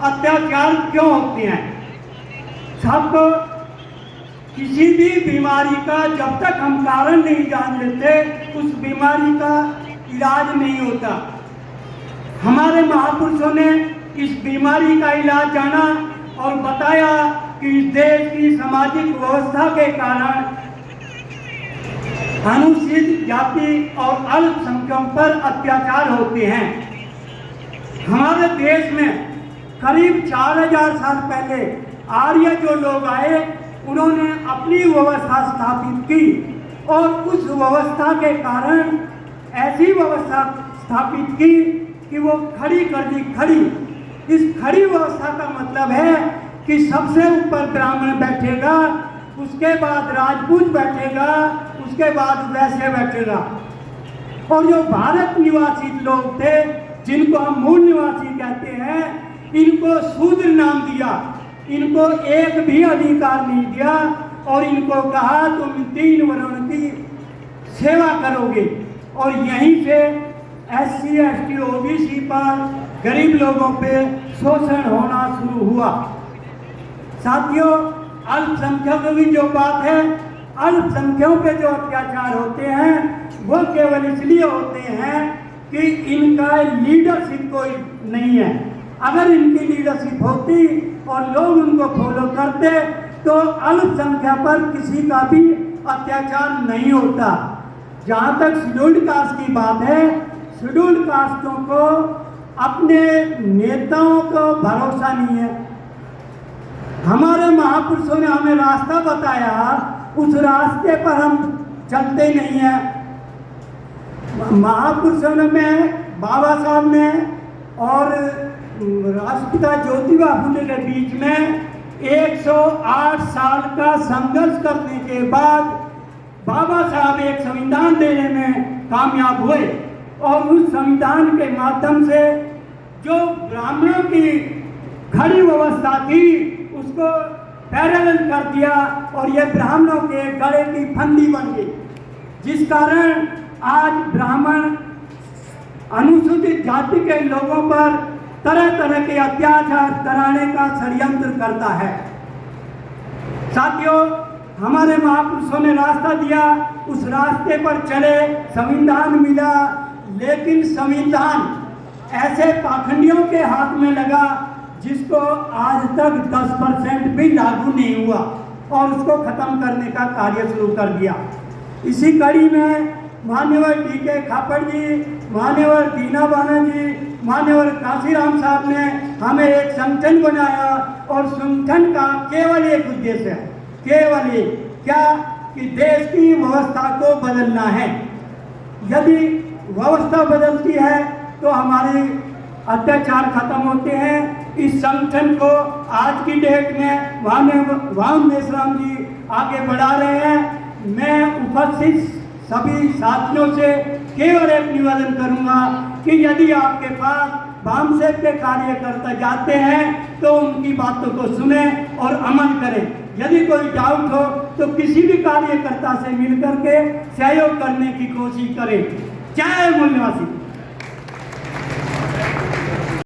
अत्याचार क्यों होते हैं। सबको किसी भी बीमारी का जब तक हम कारण नहीं जान लेते उस बीमारी का इलाज नहीं होता। हमारे महापुरुषों ने इस बीमारी का इलाज जाना और बताया कि इस देश की सामाजिक व्यवस्था के कारण अनुसूचित जाति और अल्पसंख्यकों पर अत्याचार होते हैं। हमारे देश में करीब 4000 साल पहले आर्य जो लोग आए उन्होंने अपनी व्यवस्था स्थापित की और उस व्यवस्था के कारण ऐसी व्यवस्था स्थापित की कि वो खड़ी कर दी। खड़ी, इस खड़ी व्यवस्था का मतलब है कि सबसे ऊपर ब्राह्मण बैठेगा, उसके बाद राजपूत बैठेगा, उसके बाद वैश्य बैठेगा। और जो भारत निवासी लोग थे जिनको हम मूल निवासी कहते हैं, इनको शूद्र नाम दिया, इनको एक भी अधिकार नहीं दिया और इनको कहा तुम 3 वर्ण की सेवा करोगे। और यहीं से SC, ST, OBC पर गरीब लोगों पे शोषण होना शुरू हुआ। साथियों, अल्पसंख्यकों की जो बात है, अल्पसंख्यकों पे जो अत्याचार होते हैं वो केवल इसलिए होते हैं कि इनका लीडरशिप कोई नहीं है। अगर इनकी लीडरशिप होती और लोग उनको फॉलो करते तो अल्पसंख्यक पर किसी का भी अत्याचार नहीं होता। जहाँ तक शेड्यूल्ड कास्ट की बात है, शेड्यूल्ड कास्टों को अपने नेताओं को भरोसा नहीं है। हमारे महापुरुषों ने हमें रास्ता बताया, उस रास्ते पर हम चलते नहीं हैं। महापुरुषों में बाबा साहब ने और राष्ट्रपिता ज्योतिबा फुले के बीच में 108 साल का संघर्ष करने के बाद बाबा साहब एक संविधान देने में कामयाब हुए और उस संविधान के माध्यम से जो ब्राह्मणों की खड़ी व्यवस्था थी उसको पैरेलल कर दिया और ये ब्राह्मणों के गले की फंदी बन गई, जिस कारण आज ब्राह्मण अनुसूचित जाति के लोगों पर तरह तरह के अत्याचार कराने का षड्यंत्र करता है। साथियों, हमारे महापुरुषों ने रास्ता दिया, उस रास्ते पर चले, संविधान मिला, लेकिन संविधान ऐसे पाखंडियों के हाथ में लगा जिसको आज तक 10% भी लागू नहीं हुआ और उसको खत्म करने का कार्य शुरू कर दिया। इसी कड़ी में मान्यवर DK खापड़ जी, मान्यवर दीना बाना जी, मान्यवर काशीराम साहब ने हमें एक संगठन बनाया और संगठन का केवल एक उद्देश्य है, केवल एक, क्या कि देश की व्यवस्था को बदलना है। यदि व्यवस्था बदलती है तो हमारे अत्याचार खत्म होते हैं। इस संगठन को आज की डेट में वाम मेश्राम जी आगे बढ़ा रहे हैं। मैं उपस्थित सभी साथियों से केवल एक निवेदन करूंगा कि यदि आपके पास वामसेप के कार्यकर्ता जाते हैं तो उनकी बातों को सुने और अमल करें। यदि कोई डाउट हो तो किसी भी कार्यकर्ता से मिलकर के सहयोग करने की कोशिश करें। जय मूल निवासी।